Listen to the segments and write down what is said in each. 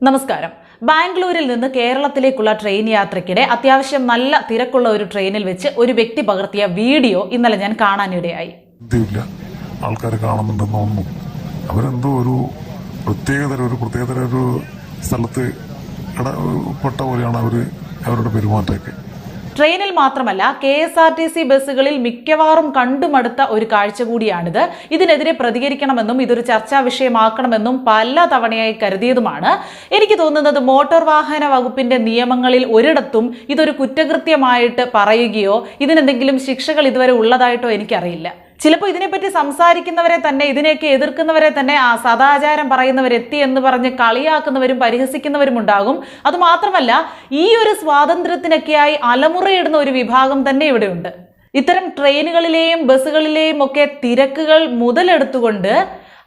നമസ്കാരം. ബാംഗ്ലൂരിൽ നിന്ന് കേരളത്തിലേക്കുള്ള ട്രെയിൻ യാത്രയ്ക്കിടെ അത്യാവശ്യം നല്ല തിരക്കുള്ള ഒരു ട്രെയിനിൽ വെച്ച് ഒരു വ്യക്തി പകർത്തിയ വീഡിയോ ഇന്നലെ ഞാൻ കാണാനിടയായി. ആൾക്കാർ കാണുന്നുണ്ടെന്ന് തോന്നുന്നു. അവരെന്തോ ഒരു പ്രത്യേകതര ഒരു സ്ഥലത്ത് പെട്ട പോലെയാണ് അവരുടെ പെരുമാറ്റമൊക്കെ. ട്രെയിനിൽ മാത്രമല്ല KSRTC ബസ്സുകളിൽ മിക്കവാറും കണ്ടുമടുത്ത ഒരു കാഴ്ച കൂടിയാണിത്. ഇതിനെതിരെ പ്രതികരിക്കണമെന്നും ഇതൊരു ചർച്ചാ വിഷയമാക്കണമെന്നും പല തവണയായി കരുതിയതുമാണ്. എനിക്ക് തോന്നുന്നത് മോട്ടോർ വാഹന വകുപ്പിന്റെ നിയമങ്ങളിൽ ഒരിടത്തും ഇതൊരു കുറ്റകൃത്യമായിട്ട് പറയുകയോ ഇതിനെന്തെങ്കിലും ശിക്ഷകൾ ഇതുവരെ ഉള്ളതായിട്ടോ എനിക്കറിയില്ല. ചിലപ്പോൾ ഇതിനെപ്പറ്റി സംസാരിക്കുന്നവരെ തന്നെ, ഇതിനെയൊക്കെ എതിർക്കുന്നവരെ തന്നെ സദാചാരം പറയുന്നവരെത്തി എന്ന് പറഞ്ഞ് കളിയാക്കുന്നവരും പരിഹസിക്കുന്നവരും ഉണ്ടാകും. അതുമാത്രമല്ല, ഈ ഒരു സ്വാതന്ത്ര്യത്തിനൊക്കെയായി അലമുറയിടുന്ന ഒരു വിഭാഗം തന്നെ ഇവിടെയുണ്ട്. ഇത്തരം ട്രെയിനുകളിലെയും ബസ്സുകളിലെയും ഒക്കെ തിരക്കുകൾ മുതലെടുത്തുകൊണ്ട്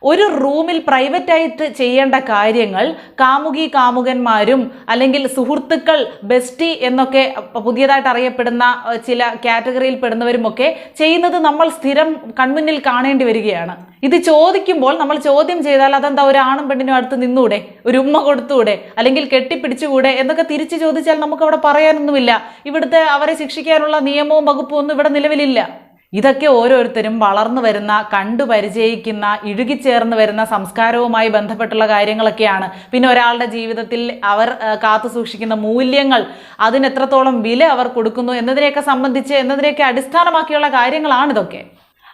ഒരു റൂമിൽ പ്രൈവറ്റായിട്ട് ചെയ്യേണ്ട കാര്യങ്ങൾ കാമുകന്മാരും അല്ലെങ്കിൽ സുഹൃത്തുക്കൾ, ബെസ്റ്റി എന്നൊക്കെ പുതിയതായിട്ട് അറിയപ്പെടുന്ന ചില കാറ്റഗറിയിൽ പെടുന്നവരുമൊക്കെ ചെയ്യുന്നത് നമ്മൾ സ്ഥിരം കൺമുന്നിൽ കാണേണ്ടി വരികയാണ്. ഇത് ചോദിക്കുമ്പോൾ നമ്മൾ ചോദ്യം ചെയ്താൽ അതെന്താ, ഒരു ആണും പെണ്ണിനും അടുത്ത് നിന്നൂടെ, ഒരു ഉമ്മ കൊടുത്തൂടെ, അല്ലെങ്കിൽ കെട്ടിപ്പിടിച്ചുകൂടെ എന്നൊക്കെ തിരിച്ചു ചോദിച്ചാൽ നമുക്ക് അവിടെ പറയാനൊന്നുമില്ല. ഇവിടുത്തെ അവരെ ശിക്ഷിക്കാനുള്ള നിയമവും വകുപ്പും ഒന്നും ഇവിടെ നിലവിലില്ല. ഇതൊക്കെ ഓരോരുത്തരും വളർന്നു വരുന്ന, കണ്ടു പരിചയിക്കുന്ന, ഇഴുകിച്ചേർന്ന് വരുന്ന സംസ്കാരവുമായി ബന്ധപ്പെട്ടുള്ള കാര്യങ്ങളൊക്കെയാണ്. പിന്നെ ഒരാളുടെ ജീവിതത്തിൽ അവർ കാത്തു സൂക്ഷിക്കുന്ന മൂല്യങ്ങൾ, അതിനെത്രത്തോളം വില അവർ കൊടുക്കുന്നു എന്നതിനെയൊക്കെ അടിസ്ഥാനമാക്കിയുള്ള കാര്യങ്ങളാണിതൊക്കെ.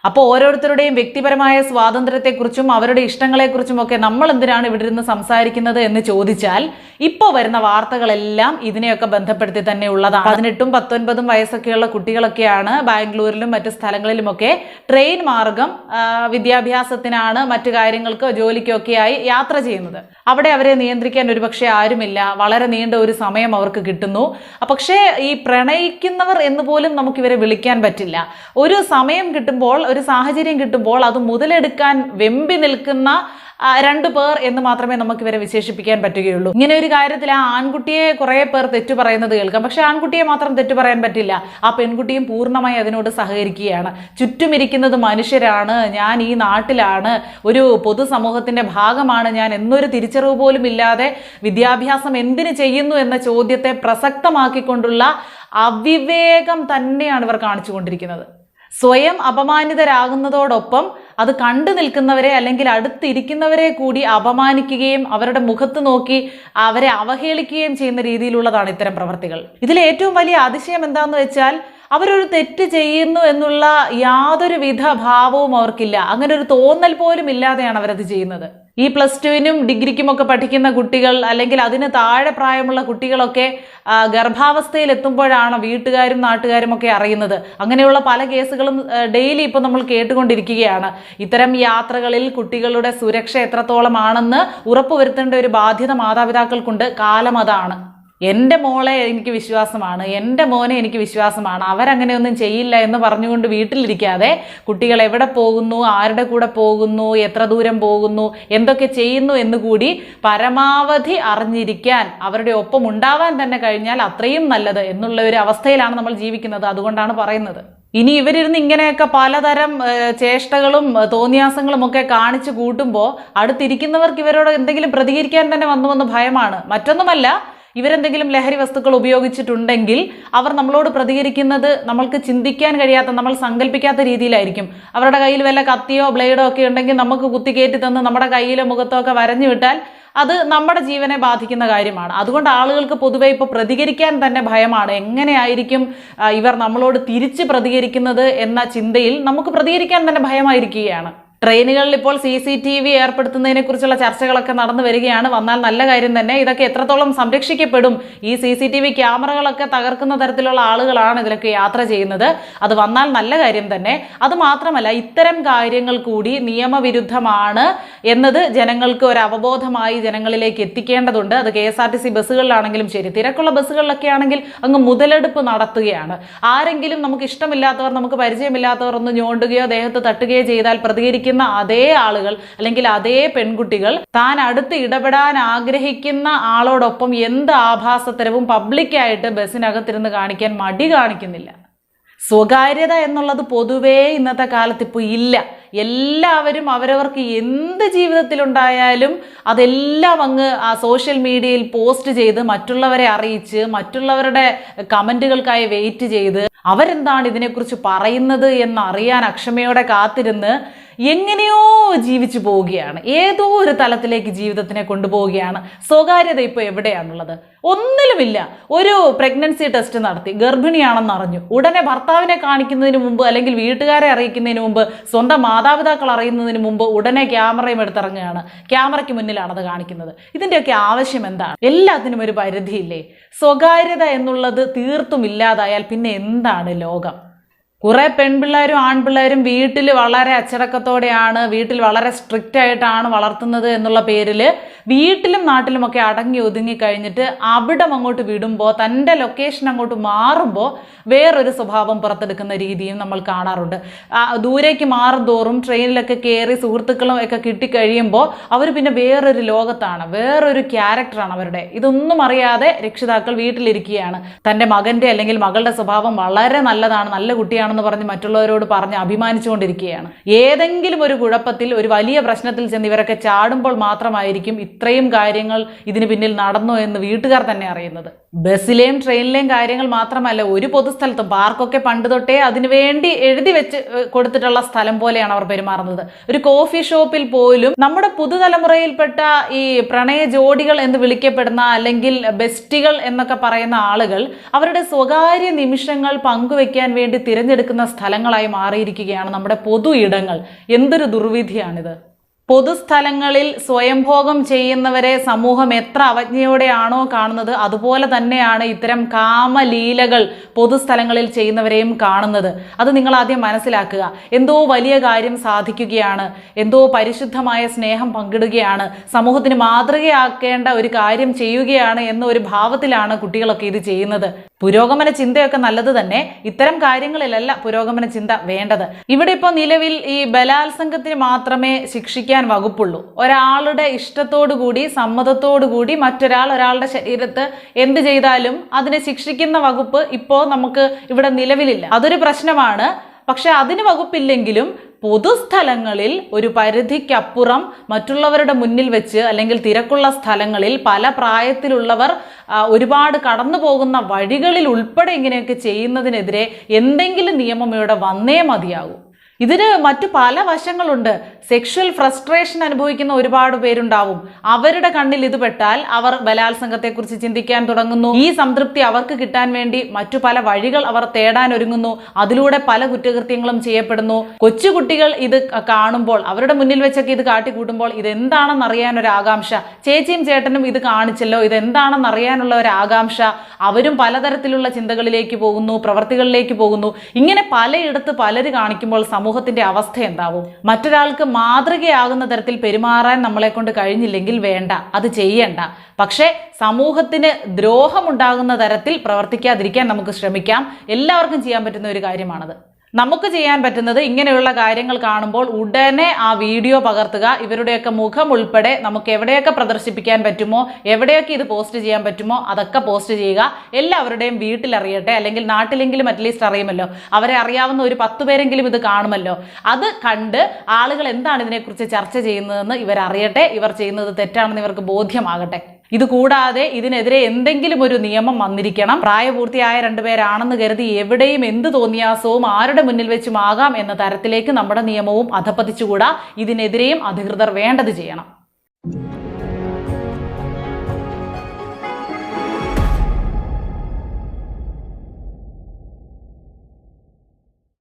അപ്പോൾ ഓരോരുത്തരുടെയും വ്യക്തിപരമായ സ്വാതന്ത്ര്യത്തെക്കുറിച്ചും അവരുടെ ഇഷ്ടങ്ങളെക്കുറിച്ചും ഒക്കെ നമ്മൾ എന്തിനാണ് ഇവിടെ ഇരുന്ന് സംസാരിക്കുന്നത് എന്ന് ചോദിച്ചാൽ, ഇപ്പോൾ വരുന്ന വാർത്തകളെല്ലാം ഇതിനെയൊക്കെ ബന്ധപ്പെടുത്തി തന്നെ ഉള്ളതാണ്. 18ഉം 19ഉം വയസ്സൊക്കെയുള്ള കുട്ടികളൊക്കെയാണ് ബാംഗ്ലൂരിലും മറ്റു സ്ഥലങ്ങളിലുമൊക്കെ ട്രെയിൻ മാർഗം വിദ്യാഭ്യാസത്തിനാണ്, മറ്റു കാര്യങ്ങൾക്ക്, ജോലിക്കൊക്കെയായി യാത്ര ചെയ്യുന്നത്. അവിടെ അവരെ നിയന്ത്രിക്കാൻ ഒരുപക്ഷെ ആരുമില്ല. വളരെ നീണ്ട ഒരു സമയം അവർക്ക് കിട്ടുന്നു. പക്ഷേ ഈ പ്രണയിക്കുന്നവർ എന്ന് പോലും നമുക്കിവരെ വിളിക്കാൻ പറ്റില്ല. ഒരു സമയം കിട്ടുമ്പോൾ, ഒരു സാഹചര്യം കിട്ടുമ്പോൾ അത് മുതലെടുക്കാൻ വെമ്പി നിൽക്കുന്ന രണ്ടു പേർ എന്ന് മാത്രമേ നമുക്ക് ഇവരെ വിശേഷിപ്പിക്കാൻ പറ്റുകയുള്ളൂ. ഇങ്ങനെ ഒരു കാര്യത്തിൽ ആ ആൺകുട്ടിയെ കുറെ പേർ തെറ്റു പറയുന്നത് കേൾക്കാം. പക്ഷെ ആൺകുട്ടിയെ മാത്രം തെറ്റു പറയാൻ പറ്റില്ല. ആ പെൺകുട്ടിയും പൂർണ്ണമായി അതിനോട് സഹകരിക്കുകയാണ്. ചുറ്റുമിരിക്കുന്നത് മനുഷ്യരാണ്, ഞാൻ ഈ നാട്ടിലാണ്, ഒരു പൊതുസമൂഹത്തിന്റെ ഭാഗമാണ് ഞാൻ എന്നൊരു തിരിച്ചറിവ് പോലും ഇല്ലാതെ വിദ്യാഭ്യാസം എന്തിനു ചെയ്യുന്നു എന്ന ചോദ്യത്തെ പ്രസക്തമാക്കിക്കൊണ്ടുള്ള അവിവേകം തന്നെയാണ് ഇവർ കാണിച്ചുകൊണ്ടിരിക്കുന്നത്. സ്വയം അപമാനിതരാകുന്നതോടൊപ്പം അത് കണ്ടു നിൽക്കുന്നവരെ അല്ലെങ്കിൽ അടുത്തിരിക്കുന്നവരെ കൂടി അപമാനിക്കുകയും അവരുടെ മുഖത്ത് നോക്കി അവരെ അവഹേളിക്കുകയും ചെയ്യുന്ന രീതിയിലുള്ളതാണ് ഇത്തരം പ്രവർത്തികൾ. ഇതിലെ ഏറ്റവും വലിയ അതിശയം എന്താണെന്ന് വെച്ചാൽ, അവരൊരു തെറ്റ് ചെയ്യുന്നു എന്നുള്ള യാതൊരുവിധ ഭാവവും അവർക്കില്ല. അങ്ങനെ ഒരു തോന്നൽ പോലും ഇല്ലാതെയാണ് അവരത് ചെയ്യുന്നത്. ഈ +2-നും ഡിഗ്രിക്കും ഒക്കെ പഠിക്കുന്ന കുട്ടികൾ, അല്ലെങ്കിൽ അതിന് താഴെ പ്രായമുള്ള കുട്ടികളൊക്കെ ഗർഭാവസ്ഥയിൽ എത്തുമ്പോഴാണ് വീട്ടുകാരും നാട്ടുകാരും ഒക്കെ അറിയുന്നത്. അങ്ങനെയുള്ള പല കേസുകളും ഡെയിലി ഇപ്പോൾ നമ്മൾ കേട്ടുകൊണ്ടിരിക്കുകയാണ്. ഇത്തരം യാത്രകളിൽ കുട്ടികളുടെ സുരക്ഷ എത്രത്തോളമാണെന്ന് ഉറപ്പുവരുത്തേണ്ട ഒരു ബാധ്യത മാതാപിതാക്കൾക്കുണ്ട്. കാലം അതാണ്. എൻ്റെ മോളെ എനിക്ക് വിശ്വാസമാണ്, എൻ്റെ മോനെ എനിക്ക് വിശ്വാസമാണ്, അവരങ്ങനെയൊന്നും ചെയ്യില്ല എന്ന് പറഞ്ഞുകൊണ്ട് വീട്ടിലിരിക്കാതെ കുട്ടികൾ എവിടെ പോകുന്നു, ആരുടെ കൂടെ പോകുന്നു, എത്ര ദൂരം പോകുന്നു, എന്തൊക്കെ ചെയ്യുന്നു എന്നുകൂടി പരമാവധി അറിഞ്ഞിരിക്കാൻ, അവരുടെ ഒപ്പം ഉണ്ടാവാൻ തന്നെ കഴിഞ്ഞാൽ അത്രയും നല്ലത് എന്നുള്ള ഒരു അവസ്ഥയിലാണ് നമ്മൾ ജീവിക്കുന്നത്. അതുകൊണ്ടാണ് പറയുന്നത്. ഇനി ഇവരിരുന്ന് ഇങ്ങനെയൊക്കെ പലതരം ചേഷ്ടകളും തോന്നിയാസങ്ങളും ഒക്കെ കാണിച്ചു കൂട്ടുമ്പോൾ അടുത്തിരിക്കുന്നവർക്ക് ഇവരോട് എന്തെങ്കിലും പ്രതികരിക്കാൻ തന്നെ വന്നു ഭയമാണ്. മറ്റൊന്നുമല്ല, ഇവരെന്തെങ്കിലും ലഹരി വസ്തുക്കൾ ഉപയോഗിച്ചിട്ടുണ്ടെങ്കിൽ അവർ നമ്മളോട് പ്രതികരിക്കുന്നത് നമ്മൾക്ക് ചിന്തിക്കാൻ കഴിയാത്ത, നമ്മൾ സങ്കല്പിക്കാത്ത രീതിയിലായിരിക്കും. അവരുടെ കയ്യിൽ വല്ല കത്തിയോ ബ്ലേഡോ ഒക്കെ ഉണ്ടെങ്കിൽ നമുക്ക് കുത്തിക്കയറ്റി തന്ന് നമ്മുടെ കയ്യിലോ മുഖത്തോ ഒക്കെ വരഞ്ഞു വിട്ടാൽ അത് നമ്മുടെ ജീവനെ ബാധിക്കുന്ന കാര്യമാണ്. അതുകൊണ്ട് ആളുകൾക്ക് പൊതുവെ ഇപ്പോൾ പ്രതികരിക്കാൻ തന്നെ ഭയമാണ്. എങ്ങനെയായിരിക്കും ഇവർ നമ്മളോട് തിരിച്ച് പ്രതികരിക്കുന്നത് എന്ന ചിന്തയിൽ നമുക്ക് പ്രതികരിക്കാൻ തന്നെ ഭയമായിരിക്കുകയാണ്. ട്രെയിനുകളിൽ ഇപ്പോൾ CCTV ഏർപ്പെടുത്തുന്നതിനെ കുറിച്ചുള്ള ചർച്ചകളൊക്കെ നടന്നു വരികയാണ്. വന്നാൽ നല്ല കാര്യം തന്നെ. ഇതൊക്കെ എത്രത്തോളം സംരക്ഷിക്കപ്പെടും? ഈ CCTV ക്യാമറകളൊക്കെ തകർക്കുന്ന തരത്തിലുള്ള ആളുകളാണ് ഇതിലൊക്കെ യാത്ര ചെയ്യുന്നത്. അത് വന്നാൽ നല്ല കാര്യം തന്നെ. അത് മാത്രമല്ല, ഇത്തരം കാര്യങ്ങൾ കൂടി നിയമവിരുദ്ധമാണ് എന്നത് ജനങ്ങൾക്ക് ഒരു അവബോധമായി ജനങ്ങളിലേക്ക് എത്തിക്കേണ്ടതുണ്ട്. അത് KSRTC ബസ്സുകളിലാണെങ്കിലും ശരി, തിരക്കുള്ള ബസ്സുകളിലൊക്കെ ആണെങ്കിൽ അങ്ങ് മുതലെടുപ്പ് നടത്തുകയാണ്. ആരെങ്കിലും നമുക്ക് ഇഷ്ടമില്ലാത്തവർ, നമുക്ക് പരിചയമില്ലാത്തവർ ഒന്ന് ഞോണ്ടുകയോ ദേഹത്ത് തട്ടുകയോ ചെയ്താൽ പ്രതികരിക്കുന്ന അതേ ആളുകൾ അല്ലെങ്കിൽ അതേ പെൺകുട്ടികൾ താൻ അടുത്ത് ഇടപെടാൻ ആഗ്രഹിക്കുന്ന ആളോടൊപ്പം എന്ത് ആഭാസത്തരവും പബ്ലിക്കായിട്ട് ബസ്സിനകത്തിരുന്ന് കാണിക്കാൻ മടി കാണിക്കുന്നില്ല. സ്വകാര്യത എന്നുള്ളത് പൊതുവേ ഇന്നത്തെ കാലത്ത് ഇപ്പോൾ ഇല്ല. എല്ലാവരും അവരവർക്ക് എന്ത് ജീവിതത്തിലുണ്ടായാലും അതെല്ലാം അങ്ങ് ആ സോഷ്യൽ മീഡിയയിൽ പോസ്റ്റ് ചെയ്ത് മറ്റുള്ളവരെ അറിയിച്ച് മറ്റുള്ളവരുടെ കമൻറ്റുകൾക്കായി വെയിറ്റ് ചെയ്ത് അവരെന്താണ് ഇതിനെക്കുറിച്ച് പറയുന്നത് എന്നറിയാൻ അക്ഷമയോടെ കാത്തിരുന്ന് എങ്ങനെയോ ജീവിച്ചു പോവുകയാണ്. ഏതോ ഒരു തലത്തിലേക്ക് ജീവിതത്തിനെ കൊണ്ടുപോവുകയാണ്. സ്വകാര്യത ഇപ്പോൾ എവിടെയാണുള്ളത്? ഒന്നിലുമില്ല. ഒരു പ്രഗ്നൻസി ടെസ്റ്റ് നടത്തി, ഗർഭിണിയാണെന്ന് അറിഞ്ഞു, ഉടനെ ഭർത്താവിനെ കാണിക്കുന്നതിന് മുമ്പ് അല്ലെങ്കിൽ വീട്ടുകാരെ അറിയിക്കുന്നതിന് മുമ്പ് സ്വന്തം മാതാപിതാക്കൾ അറിയുന്നതിന് മുമ്പ് ഉടനെ ക്യാമറയും എടുത്തിറങ്ങുകയാണ്. ക്യാമറയ്ക്ക് മുന്നിലാണത് കാണിക്കുന്നത്. ഇതിൻ്റെയൊക്കെ ആവശ്യം എന്താണ്? എല്ലാത്തിനും ഒരു പരിധിയില്ലേ? സ്വകാര്യത എന്നുള്ളത് തീർത്തും ഇല്ലാതായാൽ പിന്നെ എന്താണ് ലോകം? കുറെ പെൺപിള്ളേരും ആൺപിള്ളേരും വീട്ടിൽ വളരെ അച്ചടക്കത്തോടെയാണ്, വീട്ടിൽ വളരെ സ്ട്രിക്റ്റ് ആയിട്ടാണ് വളർത്തുന്നത് എന്നുള്ള പേരിൽ വീട്ടിലും നാട്ടിലുമൊക്കെ അടങ്ങി ഒതുങ്ങി കഴിഞ്ഞിട്ട് അവിടെ അങ്ങോട്ട് വിടുമ്പോൾ തൻ്റെ ലൊക്കേഷൻ അങ്ങോട്ട് മാറുമ്പോൾ വേറൊരു സ്വഭാവം പുറത്തെടുക്കുന്ന രീതിയും നമ്മൾ കാണാറുണ്ട്. ദൂരേക്ക് മാറും തോറും ട്രെയിനിലൊക്കെ കയറി സുഹൃത്തുക്കളും ഒക്കെ കിട്ടിക്കഴിയുമ്പോൾ അവർ പിന്നെ വേറൊരു ലോകത്താണ്, വേറൊരു ക്യാരക്ടറാണ് അവരുടെ. ഇതൊന്നും അറിയാതെ രക്ഷിതാക്കൾ വീട്ടിലിരിക്കുകയാണ്. തൻ്റെ മകൻ്റെ അല്ലെങ്കിൽ മകളുടെ സ്വഭാവം വളരെ നല്ലതാണ്, നല്ല കുട്ടിയാണ് ന്ന് പറഞ്ഞ് മറ്റുള്ളവരോട് പറഞ്ഞ് അഭിമാനിച്ചുകൊണ്ടിരിക്കുകയാണ്. ഏതെങ്കിലും ഒരു കുഴപ്പത്തിൽ, ഒരു വലിയ പ്രശ്നത്തിൽ ചെന്ന് ഇവരൊക്കെ ചാടുമ്പോൾ മാത്രമായിരിക്കും ഇത്രയും കാര്യങ്ങൾ ഇതിന് പിന്നിൽ നടന്നോ എന്ന് വീട്ടുകാർ തന്നെ അറിയുന്നത്. ബസ്സിലെയും ട്രെയിനിലെയും കാര്യങ്ങൾ മാത്രമല്ല, ഒരു പൊതുസ്ഥലത്തും, പാർക്കൊക്കെ പണ്ട് തൊട്ടേ അതിനുവേണ്ടി എഴുതി വെച്ച് കൊടുത്തിട്ടുള്ള സ്ഥലം പോലെയാണ് അവർ പെരുമാറുന്നത്. ഒരു കോഫി ഷോപ്പിൽ പോലും നമ്മുടെ പുതുതലമുറയിൽപ്പെട്ട ഈ പ്രണയ ജോഡികൾ എന്ന് വിളിക്കപ്പെടുന്ന അല്ലെങ്കിൽ ബെസ്റ്റികൾ എന്നൊക്കെ പറയുന്ന ആളുകൾ അവരുടെ സ്വകാര്യ നിമിഷങ്ങൾ പങ്കുവെക്കാൻ വേണ്ടി തിരഞ്ഞെടുക്കുന്ന സ്ഥലങ്ങളായി മാറിയിരിക്കുകയാണ് നമ്മുടെ പൊതു ഇടങ്ങൾ. എന്തൊരു ദുർവിധിയാണിത്! പൊതുസ്ഥലങ്ങളിൽ സ്വയംഭോഗം ചെയ്യുന്നവരെ സമൂഹം എത്ര അവജ്ഞയോടെയാണോ കാണുന്നത്, അതുപോലെ തന്നെയാണ് ഇത്തരം കാമലീലകൾ പൊതുസ്ഥലങ്ങളിൽ ചെയ്യുന്നവരെയും കാണുന്നത്. അത് നിങ്ങൾ ആദ്യം മനസ്സിലാക്കുക. എന്തോ വലിയ കാര്യം സാധിക്കുകയാണ്, എന്തോ പരിശുദ്ധമായ സ്നേഹം പങ്കിടുകയാണ്, സമൂഹത്തിന് മാതൃകയാക്കേണ്ട ഒരു കാര്യം ചെയ്യുകയാണ് എന്ന ഒരു ഭാവത്തിലാണ് കുട്ടികളൊക്കെ ഇത് ചെയ്യുന്നത്. പുരോഗമന ചിന്തയൊക്കെ നല്ലത് തന്നെ, ഇത്തരം കാര്യങ്ങളിലല്ല പുരോഗമന ചിന്ത വേണ്ടത്. ഇവിടെ ഇപ്പോൾ നിലവിൽ ഈ ബലാത്സംഗത്തിന് മാത്രമേ ശിക്ഷിക്കാൻ വകുപ്പുള്ളൂ. ഒരാളുടെ ഇഷ്ടത്തോടു കൂടി, സമ്മതത്തോടു കൂടി ഒരാളുടെ ശരീരത്ത് എന്ത് ചെയ്താലും അതിനെ ശിക്ഷിക്കുന്ന വകുപ്പ് ഇപ്പോൾ നമുക്ക് ഇവിടെ നിലവിലില്ല. അതൊരു പ്രശ്നമാണ്. പക്ഷെ അതിന് വകുപ്പില്ലെങ്കിലും പൊതുസ്ഥലങ്ങളിൽ ഒരു പരിധിക്കപ്പുറം മറ്റുള്ളവരുടെ മുന്നിൽ വെച്ച് അല്ലെങ്കിൽ തിരക്കുള്ള സ്ഥലങ്ങളിൽ പല പ്രായത്തിലുള്ളവർ ഒരുപാട് കടന്നു പോകുന്ന വഴികളിൽ ഉൾപ്പെടെ ഇങ്ങനെയൊക്കെ ചെയ്യുന്നതിനെതിരെ എന്തെങ്കിലും നിയമം ഇവിടെ വന്നേ മതിയാകൂ. ഇതിന് മറ്റു പല വശങ്ങളുണ്ട്. സെക്ഷൽ ഫ്രസ്ട്രേഷൻ അനുഭവിക്കുന്ന ഒരുപാട് പേരുണ്ടാവും. അവരുടെ കണ്ണിൽ ഇത് പെട്ടാൽ അവർ ബലാത്സംഗത്തെക്കുറിച്ച് ചിന്തിക്കാൻ തുടങ്ങുന്നു. ഈ സംതൃപ്തി അവർക്ക് കിട്ടാൻ വേണ്ടി മറ്റു പല വഴികൾ അവർ തേടാൻ ഒരുങ്ങുന്നു. അതിലൂടെ പല കുറ്റകൃത്യങ്ങളും ചെയ്യപ്പെടുന്നു. കൊച്ചുകുട്ടികൾ ഇത് കാണുമ്പോൾ, അവരുടെ മുന്നിൽ വെച്ചൊക്കെ ഇത് കാട്ടിക്കൂട്ടുമ്പോൾ ഇതെന്താണെന്ന് അറിയാൻ ഒരു ആകാംക്ഷ. ചേച്ചിയും ചേട്ടനും ഇത് കാണിച്ചല്ലോ, ഇതെന്താണെന്ന് അറിയാനുള്ള ഒരു ആകാംക്ഷ. അവരും പലതരത്തിലുള്ള ചിന്തകളിലേക്ക് പോകുന്നു, പ്രവർത്തികളിലേക്ക് പോകുന്നു. ഇങ്ങനെ പലയിടത്ത് പലര് കാണിക്കുമ്പോൾ സമൂഹത്തിന്റെ അവസ്ഥ എന്താവും? മറ്റൊരാൾക്ക് മാതൃകയാകുന്ന തരത്തിൽ പെരുമാറാൻ നമ്മളെ കൊണ്ട് കഴിഞ്ഞില്ലെങ്കിൽ വേണ്ട, അത് ചെയ്യണ്ട. പക്ഷേ സമൂഹത്തിന് ദ്രോഹമുണ്ടാകുന്ന തരത്തിൽ പ്രവർത്തിക്കാതിരിക്കാൻ നമുക്ക് ശ്രമിക്കാം. എല്ലാവർക്കും ചെയ്യാൻ പറ്റുന്ന ഒരു കാര്യമാണത്. നമുക്ക് ചെയ്യാൻ പറ്റുന്നത് ഇങ്ങനെയുള്ള കാര്യങ്ങൾ കാണുമ്പോൾ ഉടനെ ആ വീഡിയോ പകർത്തുക. ഇവരുടെയൊക്കെ മുഖം ഉൾപ്പെടെ നമുക്ക് എവിടെയൊക്കെ പ്രദർശിപ്പിക്കാൻ പറ്റുമോ, എവിടെയൊക്കെ ഇത് പോസ്റ്റ് ചെയ്യാൻ പറ്റുമോ അതൊക്കെ പോസ്റ്റ് ചെയ്യുക. എല്ലാവരുടെയും വീട്ടിലറിയട്ടെ, അല്ലെങ്കിൽ നാട്ടിലെങ്കിലും അറ്റ്ലീസ്റ്റ് അറിയുമല്ലോ. അവരെ അറിയാവുന്ന ഒരു 10 പേരെങ്കിലും ഇത് കാണുമല്ലോ. അത് കണ്ട് ആളുകൾ എന്താണ് ഇതിനെക്കുറിച്ച് ചർച്ച ചെയ്യുന്നതെന്ന് ഇവരറിയട്ടെ. ഇവർ ചെയ്യുന്നത് തെറ്റാണെന്ന് ഇവർക്ക് ബോധ്യമാകട്ടെ. ഇതുകൂടാതെ ഇതിനെതിരെ എന്തെങ്കിലും ഒരു നിയമം വന്നിരിക്കണം. പ്രായപൂർത്തിയായ 2 പേരാണെന്ന് കരുതി എവിടെയും എന്ത് തോന്നിയാസവും ആരുടെ മുന്നിൽ വെച്ചും ആകാം എന്ന തരത്തിലേക്ക് നമ്മുടെ നിയമവും അധപ്പതിച്ചുകൂടാ. ഇതിനെതിരെയും അധികൃതർ വേണ്ടത് ചെയ്യണം.